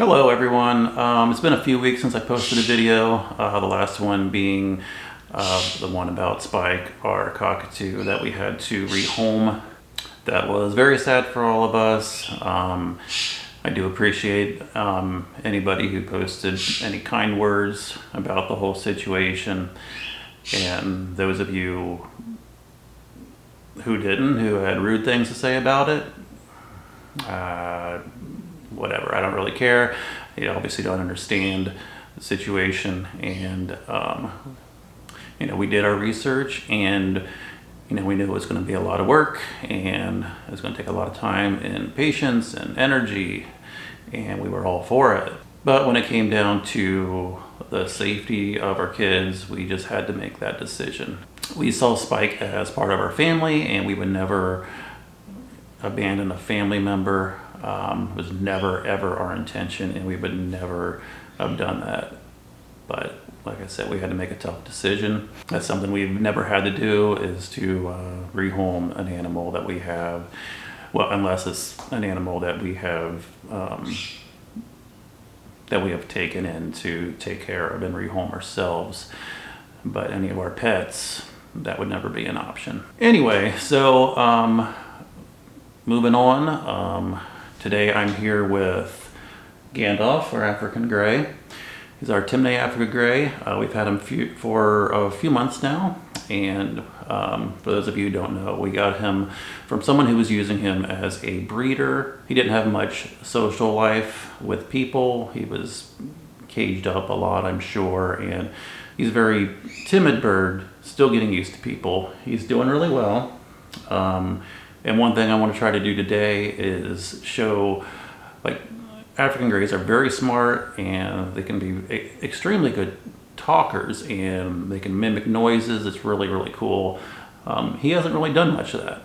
Hello everyone. It's been a few weeks since I posted a video, the last one being the one about Spike, our cockatoo that we had to rehome. That was very sad for all of us. I do appreciate anybody who posted any kind words about the whole situation, and those of you who didn't, who had rude things to say about it, whatever, I don't really care. You obviously don't understand the situation, and we did our research, and we knew it was going to be a lot of work, and it was going to take a lot of time and patience and energy, and we were all for it. But when it came down to the safety of our kids, we just had to make that decision. We saw Spike as part of our family, and we would never abandon a family member. It was never ever our intention, and we would never have done that. But like I said, we had to make a tough decision. That's something we've never had to do, is to rehome an animal that we have. Well, unless it's an animal that we have taken in to take care of and rehome ourselves. But any of our pets, that would never be an option. Anyway, so moving on. Today I'm here with Gandalf, our African Grey. He's our Timneh African Grey. We've had him for a few months now, and for those of you who don't know, we got him from someone who was using him as a breeder. He didn't have much social life with people. He was caged up a lot, I'm sure, and he's a very timid bird, still getting used to people. He's doing really well. And one thing I want to try to do today is show, like, African Greys are very smart, and they can be extremely good talkers, and they can mimic noises. It's really, really cool. He hasn't really done much of that,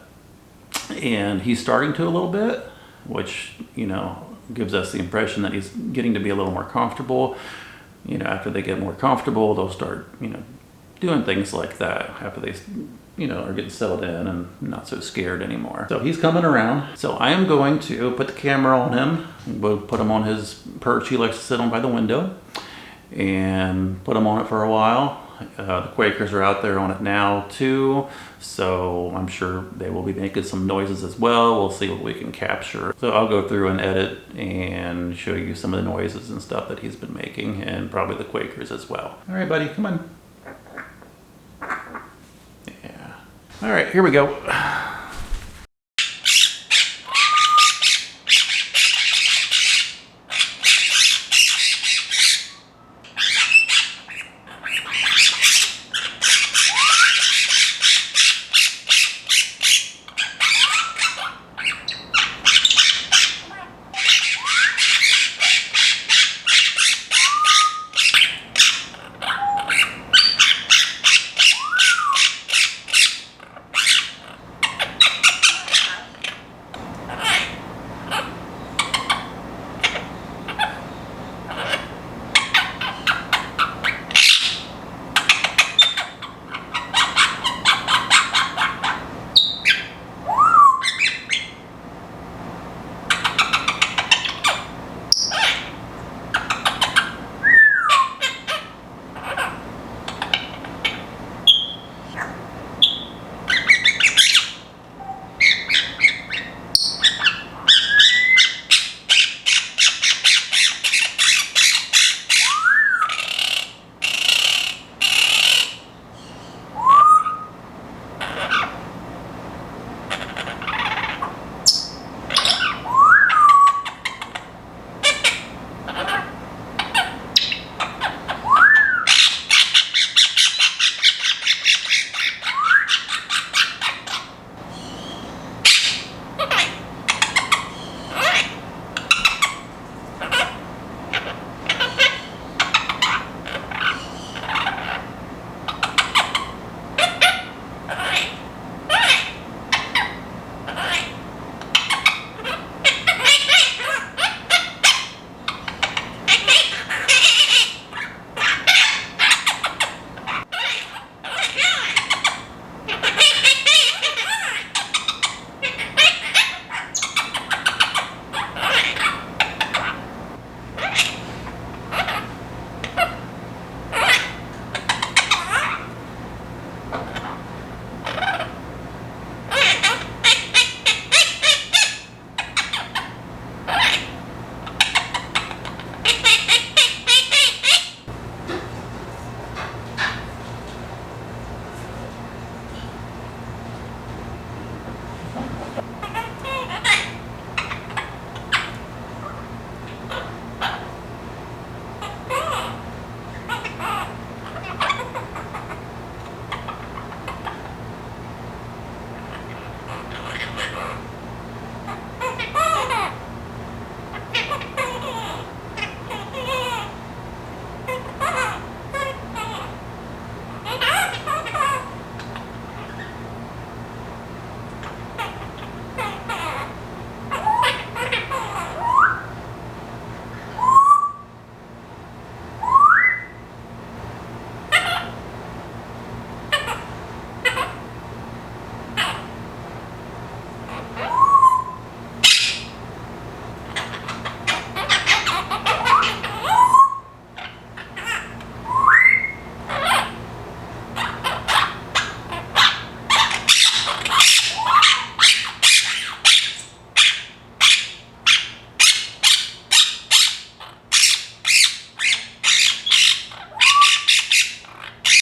and he's starting to a little bit, which, gives us the impression that he's getting to be a little more comfortable. After they get more comfortable, they'll start, doing things like that after they, are getting settled in and not so scared anymore. So he's coming around. So I am going to put the camera on him. We'll put him on his perch he likes to sit on by the window, and put him on it for a while. The Quakers are out there on it now too, so I'm sure they will be making some noises as well. We'll see what we can capture. So I'll go through and edit and show you some of the noises and stuff that he's been making, and probably the Quakers as well. All right, buddy, come on. Yeah. All right, here we go.